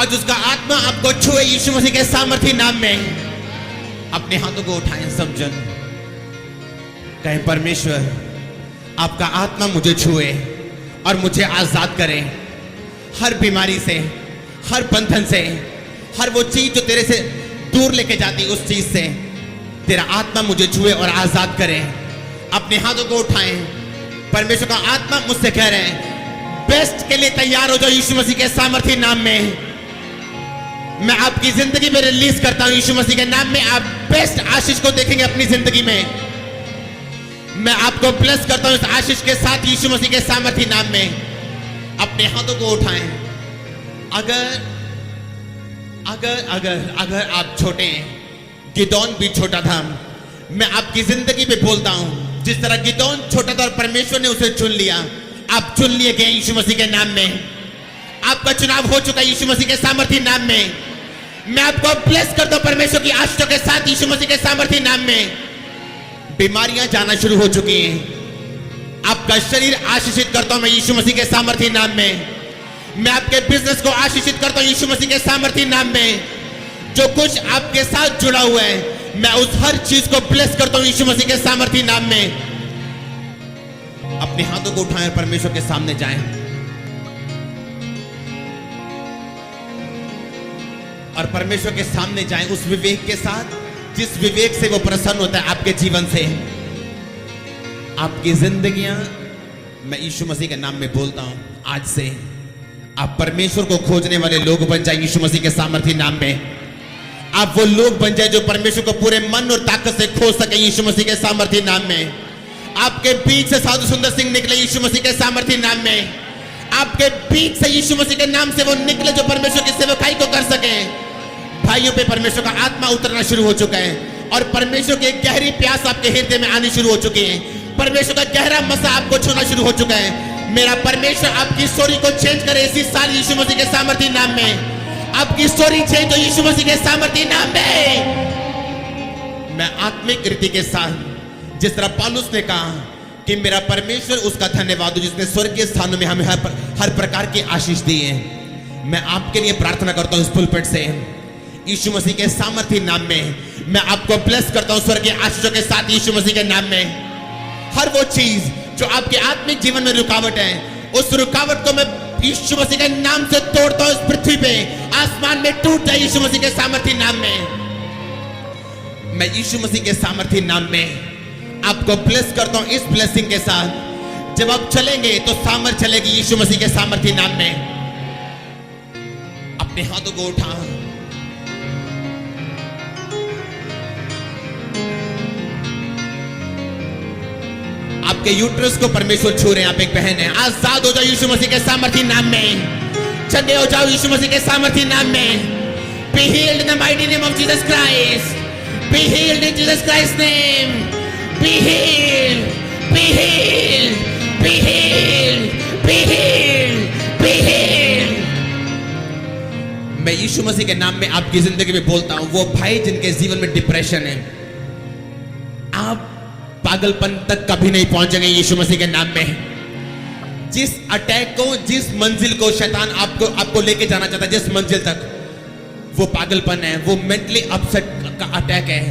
आज उसका आत्मा आपको छुए यीशु मसीह के सामर्थी नाम में। अपने हाथों को उठाएं सब जन, कहें परमेश्वर आपका आत्मा मुझे छुए और मुझे आजाद करे हर बीमारी से, हर बंधन से, हर वो चीज जो तेरे से दूर लेके जाती उस चीज से तेरा आत्मा मुझे छुए और आजाद करे। अपने हाथों को उठाएं। परमेश्वर का आत्मा मुझसे कह रहे हैं बेस्ट के लिए तैयार हो जाओ यीशु मसीह के सामर्थी नाम में। मैं आपकी जिंदगी में रिलीज करता हूं यीशु मसीह के नाम में। आप बेस्ट आशीष को देखेंगे अपनी जिंदगी में। मैं आपको ब्लेस करता हूं इस आशीष के साथ यीशु मसीह के सामर्थी नाम में। अपने हाथों को उठाएं। अगर अगर अगर अगर आप छोटे हैं, गिदोन भी छोटा था। मैं आपकी जिंदगी पे बोलता हूं जिस तरह गिदोन छोटा था और परमेश्वर ने उसे चुन लिया, आप चुन लिए गए यीशु मसीह के नाम में। आपका चुनाव हो चुका यीशु मसीह के सामर्थी नाम में। मैं आपको ब्लेस करता हूं परमेश्वर की आशीषों के साथ यीशु मसीह के सामर्थी नाम में। बीमारियां जाना शुरू हो चुकी हैं। आपका शरीर आशीषित करता हूं मैं यीशु मसीह के सामर्थी नाम में। मैं आपके बिजनेस को आशीषित करता हूं यीशु मसीह के सामर्थी नाम में। जो कुछ आपके साथ जुड़ा हुआ है मैं उस हर चीज को ब्लेस करता हूं यीशु मसीह के सामर्थी नाम में। अपने हाथों को उठाएं और परमेश्वर के सामने जाएं और परमेश्वर के सामने जाएं उस विवेक के साथ जिस विवेक से वो प्रसन्न होता है आपके जीवन से। आपकी जिंदगियां मैं यीशु मसीह के नाम में बोलता हूं आज से आप परमेश्वर को खोजने वाले लोग बन जाए यीशु मसीह के सामर्थी नाम में। आप वो लोग बन जाए जो परमेश्वर को पूरे मन और ताकत से खोज सके यीशु मसीह के सामर्थी नाम में। आपके बीच से साधु सुंदर सिंह निकले यीशु मसीह के सामर्थी नाम में। आपके बीच से यीशु मसीह के नाम से वो निकले जो परमेश्वर की सेवकाई को कर सके। भाइयों पे परमेश्वर का आत्मा उतरना शुरू हो चुका है और परमेश्वर की एक गहरी प्यास आपके हृदय में आनी शुरू हो चुकी है। परमेश्वर का गहरा मसा आपको छूना शुरू हो चुका है। मेरा परमेश्वर आपकी स्टोरी को चेंज करे इसी साल यीशु मसीह के सामर्थी नाम में। आपकी स्टोरी चेंज हो यीशु मसीह के सामर्थी नाम में। मैं आत्मिक रीति के साथ जिस तरह पौलुस ने कहा कि मेरा परमेश्वर उसका धन्यवाद हो जिसने स्वर्गीय स्थानों में हमें हर प्रकार की आशीष दी है। मैं आपके लिए प्रार्थना करता हूं इस पुलपिट से यीशु मसीह के सामर्थी नाम में। मैं आपको ब्लेस करता हूं स्वर्गीय आशीषों के साथ यीशु मसीह के नाम में। हर वो चीज जो आपके आत्मिक जीवन में रुकावट है उस रुकावट को मैं यीशु मसीह के नाम से तोड़ता हूं। इस पृथ्वी पे आसमान में टूट जाए यीशु मसीह के सामर्थी नाम में। मैं यीशु मसीह के सामर्थी नाम में आपको ब्लेस करता हूं इस ब्लेसिंग के साथ। जब आप चलेंगे तो सामर्थ चलेगी यीशु मसीह के सामर्थी नाम में। अपने हाथों को उठा आपके यूट्रस को परमेश्वर छू रहे हैं। आप एक बहन है, आजाद हो जाओ यीशु मसीह के सामर्थी नाम में। चंगे हो जाओ यीशु मसीह के सामर्थी नाम में। Be healed in the mighty name of Jesus Christ. Be healed in Jesus Christ's name. Be healed. Be healed. Be healed. Be healed. Be healed. मैं यीशु मसीह के नाम में आपकी जिंदगी में बोलता हूं वो भाई जिनके जीवन में डिप्रेशन है, आप पागलपन तक कभी नहीं पहुंचेंगे यीशु मसीह के नाम में। जिस अटैक को, जिस मंजिल को शैतान आपको लेके जाना चाहता है, जिस मंजिल तक, वो पागलपन है, वो मेंटली अपसेट का अटैक है।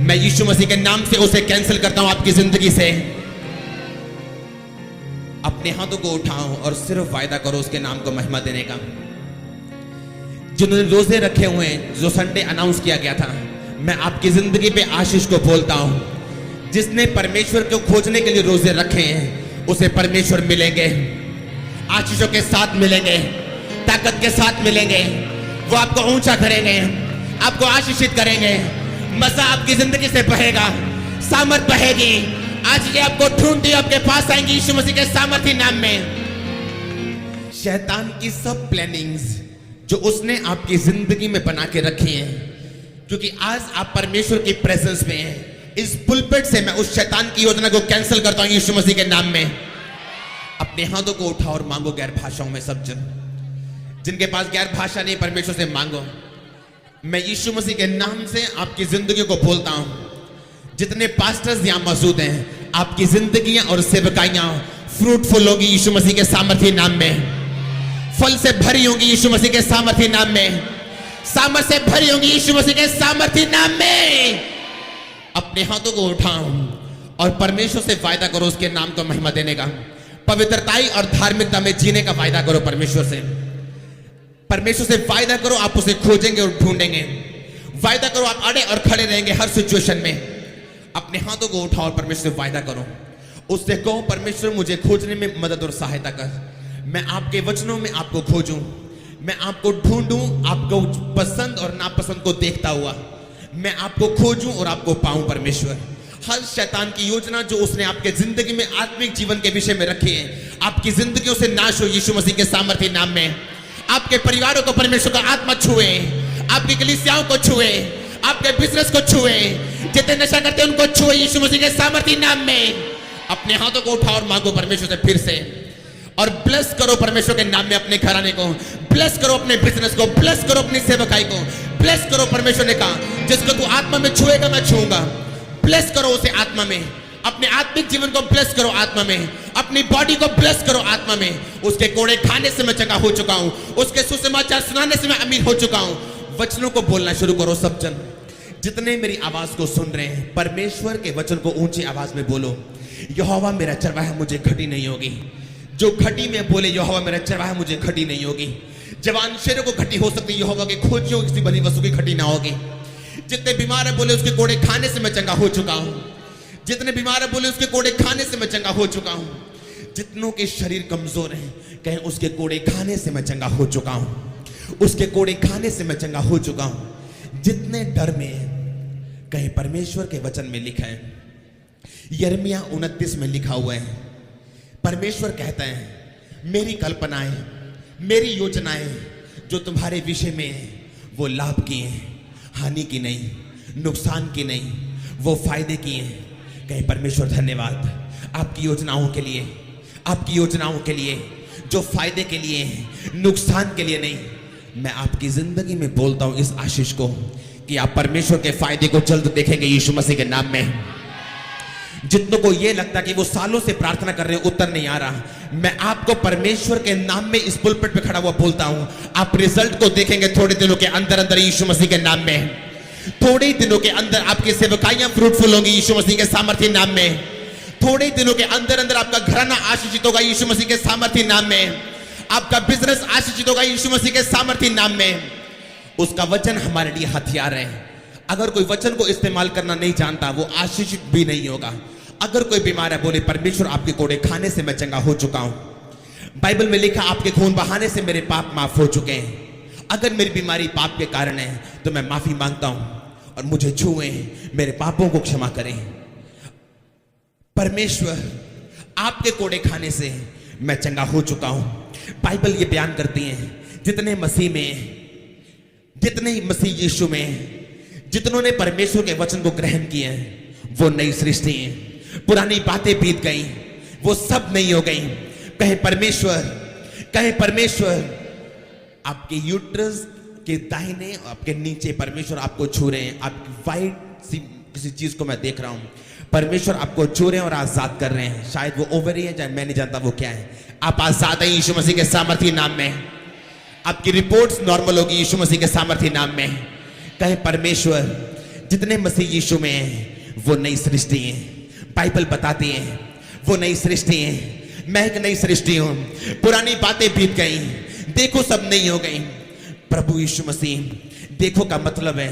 मैं यीशु मसीह के नाम से उसे कैंसिल करता हूं आपकी जिंदगी से। अपने हाथों को उठाओ और सिर्फ वायदा करो उसके नाम को महिमा देने का। जिन्होंने रोजे रखे हुए हैं, जो संडे अनाउंस किया गया था, मैं आपकी जिंदगी पे आशीष को बोलता हूं। जिसने परमेश्वर को खोजने के लिए रोजे रखे हैं उसे परमेश्वर मिलेंगे, आशीषों के साथ मिलेंगे, ताकत के साथ मिलेंगे। वो आपको ऊंचा करेंगे, आपको आशीषित करेंगे। मज़ा आपकी जिंदगी से बहेगा, सामर्थ बहेगी। आज ये आपको ढूंढती आपके पास आएंगी यीशु मसीह के सामर्थी नाम में। शैतान की सब प्लानिंग्स जो उसने आपकी जिंदगी में बना के रखी हैं, क्योंकि आज आप परमेश्वर की प्रेजेंस में हैं, इस पुलपिट से मैं उस शैतान की योजना को कैंसिल करता हूं यीशु मसीह के नाम में। अपने हाथों को उठाओ और मांगो गैर भाषाओं में। सब जन जिनके पास गैर भाषा नहीं, परमेश्वर से मांगो। मैं यीशु मसीह के नाम से आपकी जिंदगी को बोलता हूं। जितने पास्टर्स यहां मौजूद हैं, आपकी जिंदगियां और सेवकाइयां फ्रूटफुल होगी यीशु मसीह के सामर्थी नाम में। फल से भरी होंगी यीशु मसीह के सामर्थी नाम में, सामर्थ से भरी होंगी यीशु मसीह के सामर्थी नाम में। अपने हाथों को उठाओ और परमेश्वर से वायदा करो उसके नाम को महिमा देने का, पवित्रताई और धार्मिकता में जीने का वायदा करो परमेश्वर से। परमेश्वर से वायदा करो आप उसे खोजेंगे और ढूंढेंगे। वायदा करो आप अड़े और खड़े रहेंगे हर सिचुएशन में। अपने हाथों को उठाओ और परमेश्वर से वायदा करो, उससे कहो परमेश्वर मुझे खोजने में मदद और सहायता कर। मैं आपके वचनों में आपको खोजूं, मैं आपको ढूंढूं, आपको पसंद और नापसंद को देखता हुआ मैं आपको खोजूं और आपको पाऊं। परमेश्वर हर शैतान की योजना जो उसने आपके जिंदगी में आत्मिक जीवन के विषय में रखी है, आपकी जिंदगियों से नाश हो यीशु मसीह के सामर्थ्य नाम में। आपके परिवारों को परमेश्वर का आत्मा छुए, आपकी कलीसियाओं को छुए, आपके बिजनेस को छुए, जितने नशा करते हैं उनको छुए यीशु मसीह के सामर्थ्य नाम में। अपने हाथों को उठाओ और मांगो परमेश्वर से फिर से, और ब्लेस करो परमेश्वर के नाम में अपने घराने को, ब्लेस करो अपने बिजनेस को, ब्लेस करो अपनी सेवकाई को, ब्लेस करो। परमेश्वर ने कहा जिसको तू आत्मा में छुएगा मैं छूऊंगा। ब्लेस करो उसे आत्मा में, अपने आत्मिक जीवन को ब्लेस करो आत्मा में, अपनी बॉडी को ब्लेस करो आत्मा में। उसके कोड़े खाने से मैं चंगा हो चुका हूं, उसके सुसमाचार सुनाने से मैं अमीर हो चुका हूं। वचनों को बोलना शुरू करो सब जन, जितने मेरी आवाज को सुन रहे हैं परमेश्वर के वचन को ऊंची आवाज में बोलो। यहोवा मेरा चरवाहा मुझे घटी नहीं होगी। जो घटी में बोले यहोवा मेरा चरवाहा मुझे घटी नहीं होगी। जवान शेरों को घटी हो सकती, यहोवा के खोजियों किसी बनी वस्तु की घटी ना होगी। जितने बीमार है बोले उसके कोड़े खाने से मैं चंगा हो चुका हूं। जितने बीमार है बोले उसके कोड़े खाने से मैं चंगा हो चुका हूं। जितनों के शरीर कमजोर हैं कहें उसके कोड़े खाने से मैं चंगा हो चुका हूं। उसके कोड़े खाने से मैं चंगा हो चुका हूं। जितने डर में कहें परमेश्वर के वचन में लिखा है, यिर्मयाह 29 में लिखा हुआ है, परमेश्वर कहता है मेरी कल्पनाएं, मेरी योजनाएं जो तुम्हारे विषय में है वो लाभ की हैं, हानि की नहीं, नुकसान की नहीं, वो फायदे की हैं। कहे परमेश्वर धन्यवाद आपकी योजनाओं के लिए, आपकी योजनाओं के लिए जो फायदे के लिए हैं, नुकसान के लिए नहीं। मैं आपकी जिंदगी में बोलता हूं इस आशीष को कि आप परमेश्वर के फायदे को जल्द देखेंगे यीशु मसीह के नाम में। जितनों को यह लगता कि वो सालों से प्रार्थना कर रहे हैं उत्तर नहीं आ रहा, मैं आपको परमेश्वर के नाम में इस पुलपिट पे खड़ा हुआ बोलता हूं आप रिजल्ट को देखेंगे थोड़े दिनों के अंदर अंदर यीशु मसीह के नाम में। थोड़े ही दिनों के अंदर आपकी सेवकाइयां फ्रूटफुल होंगी यीशु मसीह के सामर्थ्य नाम में। थोड़े ही दिनों के अंदर अंदर आपका घराना आशीषित होगा यीशु मसीह के सामर्थ्य नाम में। आपका बिजनेस आशीषित होगा यीशु मसीह के सामर्थ्य नाम में। उसका वचन हमारे लिए हथियार है। अगर कोई वचन को इस्तेमाल करना नहीं जानता वो आशीषित भी नहीं होगा। अगर कोई बीमार है बोले परमेश्वर आपके कोड़े खाने से मैं चंगा हो चुका हूं। बाइबल में लिखा आपके खून बहाने से मेरे पाप माफ हो चुके हैं। अगर मेरी बीमारी पाप के कारण है तो मैं माफी मांगता हूं और मुझे छुए, मेरे पापों को क्षमा करें। परमेश्वर आपके कोड़े खाने से मैं चंगा हो चुका हूं। बाइबल ये बयान करती है जितने मसीह में, जितने मसीह यीशु में, जितनों ने परमेश्वर के वचन को ग्रहण किए हैं वो नई सृष्टि है। पुरानी बातें बीत गई, वो सब नहीं हो गई। कहे परमेश्वर, कहे परमेश्वर आपके यूट्रस के दाहिने आपके नीचे परमेश्वर आपको छू रहे हैं। आपकी वाइट सी किसी चीज को मैं देख रहा हूं, परमेश्वर आपको छू रहे हैं और आजाद कर रहे हैं। शायद वो ओवरी है, मैं नहीं जानता वो क्या है। आप आजाद हैं यीशु मसीह के सामर्थ्य नाम में। आपकी रिपोर्ट्स नॉर्मल होगी यीशु मसीह के सामर्थ्य नाम में। कहे परमेश्वर जितने मसीह यीशु में हैं वो नई सृष्टि है। बाइबल बताती है वो नई सृष्टि है। मैं एक नई सृष्टि हूं। पुरानी बातें बीत गई, देखो सब नहीं हो गई। प्रभु यीशु मसीह देखो का मतलब है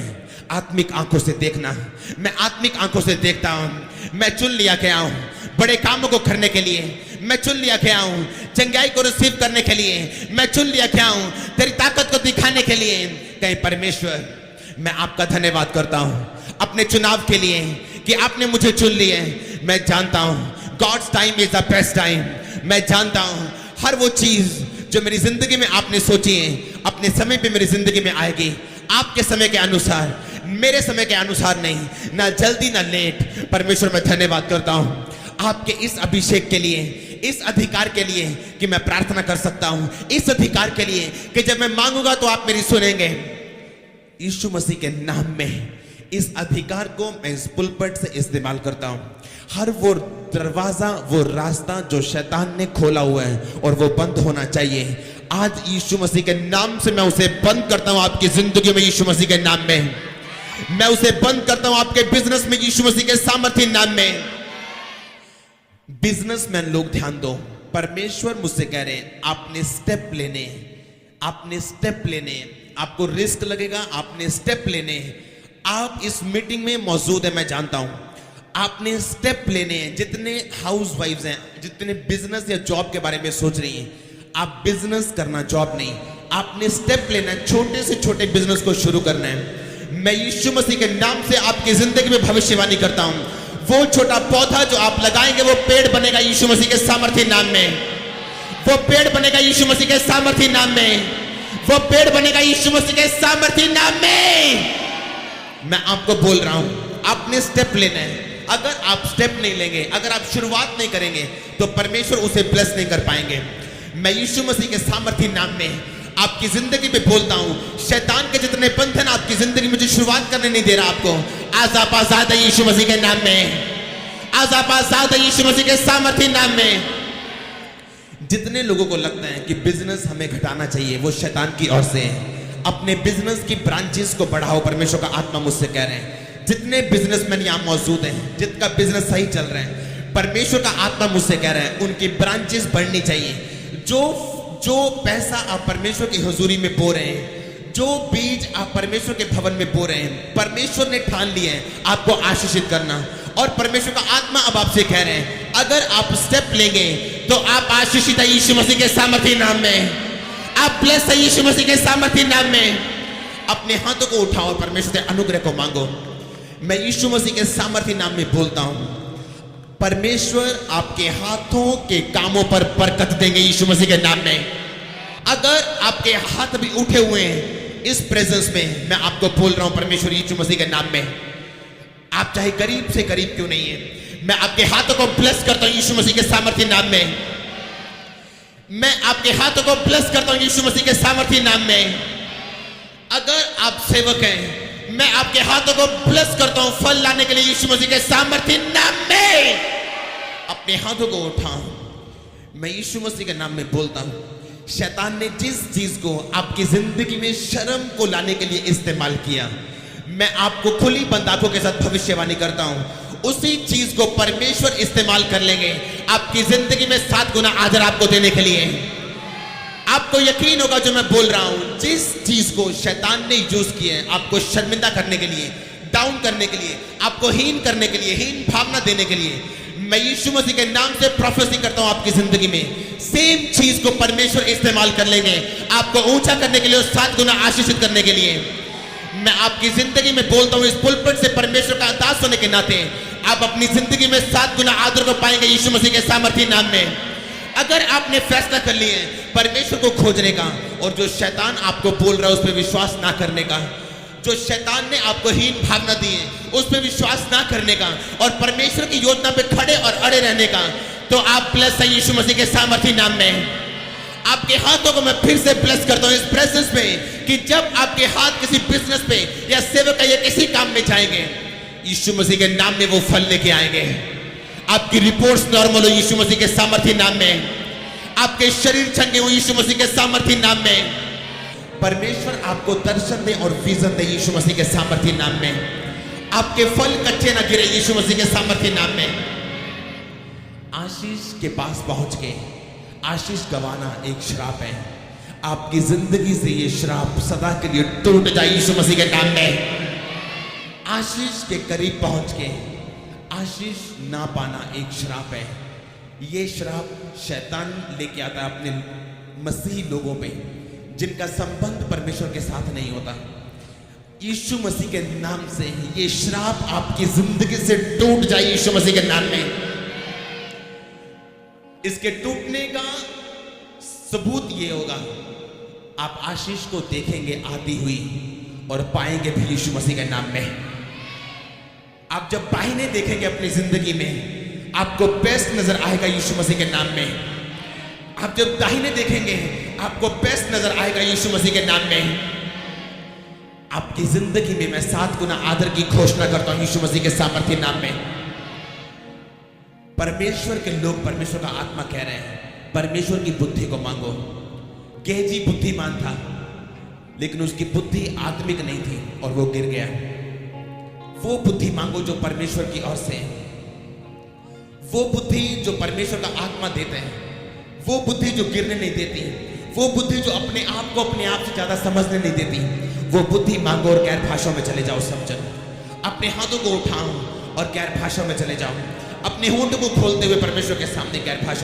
आत्मिक आंखों से देखना। मैं आत्मिक आंखों से देखता हूं। मैं चुन लिया गया हूं बड़े कामों को करने के लिए। मैं चुन लिया गया हूं चंगाई को रिसीव करने के लिए। मैं चुन लिया गया हूं तेरी ताकत को दिखाने के लिए। कहीं परमेश्वर मैं आपका धन्यवाद करता हूं अपने चुनाव के लिए कि आपने मुझे चुन लिए। मैं जानता हूं God's time is the best time. मैं जानता हूं हर वो चीज जो मेरी जिंदगी में आपने सोची है अपने समय पे मेरी जिंदगी में आएगी, आपके समय के अनुसार, मेरे समय के अनुसार नहीं, ना जल्दी ना लेट। परमेश्वर मैं धन्यवाद करता हूं आपके इस अभिषेक के लिए, इस अधिकार के लिए कि मैं प्रार्थना कर सकता हूं, इस अधिकार के लिए कि जब मैं मांगूंगा तो आप मेरी सुनेंगे। यीशु मसीह के नाम में इस अधिकार को मैं इस पुलपट से इस्तेमाल करता हूं। हर वो दरवाजा, वो रास्ता जो शैतान ने खोला हुआ है और वो बंद होना चाहिए, आज यीशु मसीह के नाम से मैं उसे बंद करता हूं आपकी जिंदगी में यीशु मसीह के नाम में। मैं उसे बंद करता हूं आपके बिजनेस में यीशु मसीह के सामर्थ्य नाम में। बिजनेसमैन लोग ध्यान दो, परमेश्वर मुझसे कह रहे हैं आपने स्टेप लेने, आपने स्टेप लेने, आपको रिस्क लगेगा, आपने स्टेप लेने। आप इस मीटिंग में मौजूद है, मैं जानता हूं, आपने स्टेप लेने हैं। जितने हाउस वाइफ्स हैं, जितने बिजनेस या जॉब के बारे में सोच रही हैं, आप बिजनेस करना, जॉब नहीं, आपने स्टेप लेना है, छोटे से छोटे बिजनेस को शुरू करना है। मैं यीशु मसीह के नाम से आपकी जिंदगी में भविष्यवाणी करता हूं, वो छोटा पौधा जो आप लगाएंगे वो पेड़ बनेगा यीशु मसीह के सामर्थ्य नाम में। वो पेड़ बनेगा यीशु मसीह के सामर्थ्य नाम में। वो पेड़ बनेगा यीशु मसीह के सामर्थ्य नाम में। मैं आपको बोल रहा हूं, आपने स्टेप लेना है। अगर आप स्टेप नहीं लेंगे, अगर आप शुरुआत नहीं करेंगे, तो परमेश्वर उसे ब्लेस नहीं कर पाएंगे। मैं यीशु मसीह के सामर्थ्य नाम में आपकी जिंदगी में बोलता हूं, शैतान के जितने बंधन आपकी जिंदगी में जो शुरुआत करने नहीं दे रहा आपको, आज आप आजाद है यीशु मसीह के नाम में। आज आप आजाद है यीशु मसीह के सामर्थ्य नाम में। जितने लोगों को लगता है कि बिजनेस हमें घटाना चाहिए, वो शैतान की ओर से है। अपने बिजनेस की ब्रांचेस को बढ़ाओ, परमेश्वर का आत्मा मुझसे कह रहे हैं। जितने बिजनेसमैन यहां मौजूद हैं, जिनका बिजनेस सही चल रहा है, परमेश्वर का आत्मा मुझसे कह रहा है उनकी ब्रांचेस बढ़नी चाहिए। जो पैसा आप परमेश्वर की हुजूरी में बो रहे हैं, जो बीज आप परमेश्वर के भवन में बो रहे हैं, परमेश्वर ने ठान लिया है आपको आशीषित करना। और परमेश्वर का आत्मा अब आपसे कह रहे हैं, अगर आप स्टेप लेंगे तो आप आशीषित है यीशु मसीह के सामर्थ्य नाम में। आप ब्लेस है यीशु मसीह के सामर्थ्य नाम में। अपने हाथों को उठाओ और परमेश्वर से अनुग्रह को मांगो। मैं यीशु मसीह के सामर्थ्य नाम में बोलता हूं, परमेश्वर आपके हाथों के कामों पर बरकत देंगे यीशु मसीह के नाम में। अगर आपके हाथ भी उठे हुए हैं इस प्रेजेंस में, मैं आपको बोल रहा हूं परमेश्वर यीशु मसीह के नाम में, आप चाहे करीब से करीब क्यों नहीं है, मैं आपके हाथों को ब्लेस करता हूं यीशु मसीह के सामर्थ्य नाम में। मैं आपके हाथों को ब्लेस करता हूं यीशु मसीह के सामर्थ्य नाम में। अगर आप सेवक हैं, मैं आपके हाथों को ब्लेस करता हूं फल लाने के लिए यीशु मसीह के सामर्थ्य नाम में। अपने हाथों को उठाओ, मैं यीशु मसीह के नाम में बोलता हूं, शैतान ने जिस चीज को आपकी जिंदगी में शर्म को लाने के लिए इस्तेमाल किया, मैं आपको खुली बंद आंखों के साथ भविष्यवाणी करता हूं, उसी चीज को परमेश्वर इस्तेमाल कर लेंगे आपकी जिंदगी में 7 गुना आदर आपको देने के लिए। आपको यकीन होगा जो मैं बोल रहा हूं, जिस चीज को शैतान ने यूज किया है आपको शर्मिंदा करने के लिए, डाउन करने के लिए, आपको हीन करने के लिए, हीन भावना देने के लिए, मैं यीशु मसीह के नाम से प्रोफेसी करता हूं आपकी जिंदगी में सेम चीज को परमेश्वर इस्तेमाल कर लेंगे आपको ऊंचा करने के लिए और 7 गुना आशीषित करने के लिए। मैं आपकी जिंदगी में बोलता हूं, इस पुलपिट से परमेश्वर का दास होने के नाते आप अपनी जिंदगी में 7 गुना आदर को पाएंगे यीशु मसीह के सामर्थ्य नाम में। अगर आपने फैसला कर लिया है परमेश्वर को खोजने का, और जो शैतान आपको बोल रहा है उस पर विश्वास ना करने का, जो शैतान ने आपको हीन भावना दी है उस पर विश्वास ना करने का, और परमेश्वर की योजना पे खड़े और अड़े रहने का, तो आप ब्लेस है यीशु मसीह के सामर्थ्य नाम में। आपके हाथों को मैं फिर से ब्लेस करता हूं इस प्रेजेंस में, कि जब आपके हाथ किसी बिजनेस पे या सेवा का या किसी काम में जाएंगे, यीशु मसीह के नाम में वो फल लेके आएंगे। आपकी रिपोर्ट्स नॉर्मल हो यीशु मसीह के सामर्थ्य नाम में। आपके शरीर चंगे हो यीशु मसीह के सामर्थ्य नाम में। परमेश्वर आपको दर्शन दे और विजन दे यीशु मसीह के सामर्थ्य नाम में। आपके फल कच्चे ना गिरे यीशु मसीह के सामर्थ्य नाम में। आशीष के पास पहुंच के आशीष गवाना एक श्राप है। आपकी जिंदगी से ये श्राप सदा के लिए टूट जाए यीशु मसीह के नाम में। आशीष के करीब पहुंच के आशीष ना पाना एक श्राप है। ये श्राप शैतान लेके आता है अपने मसीही लोगों पे, जिनका संबंध परमेश्वर के साथ नहीं होता। यीशु मसीह के नाम से ये श्राप आपकी जिंदगी से टूट जाए यीशु मसीह के नाम में। इसके टूटने का सबूत ये होगा, आप आशीष को देखेंगे आती हुई और पाएंगे भी यीशु मसीह के नाम में। आप जब बाहिने देखेंगे अपनी जिंदगी में, आपको बेस्ट नजर आएगा यीशु मसीह के नाम में। आप जब दाहिने देखेंगे, आपको बेस्ट नजर आएगा यीशु मसीह के नाम में। आपकी जिंदगी में मैं 7 गुना आदर की घोषणा करता हूं यीशु मसीह के सामर्थ्य नाम में। परमेश्वर के लोग, परमेश्वर का आत्मा कह रहे हैं, परमेश्वर की बुद्धि को मांगो। गेहजी बुद्धिमान था, लेकिन उसकी बुद्धि आत्मिक नहीं थी और वो गिर गया। वो बुद्धि मांगो जो परमेश्वर की ओर से है। वो बुद्धि जो परमेश्वर का आत्मा देते हैं, वो बुद्धि जो गिरने नहीं देती, वो बुद्धि जो अपने आप को अपने आप से ज्यादा समझने नहीं देती, वो बुद्धि मांगो और गैर भाषाओं में चले जाओ। समझो, अपने हाथों को उठाओ और गैर भाषा में चले जाओ। अपने होंठ को खोलते हुए परमेश्वर के सामने गैर भाषा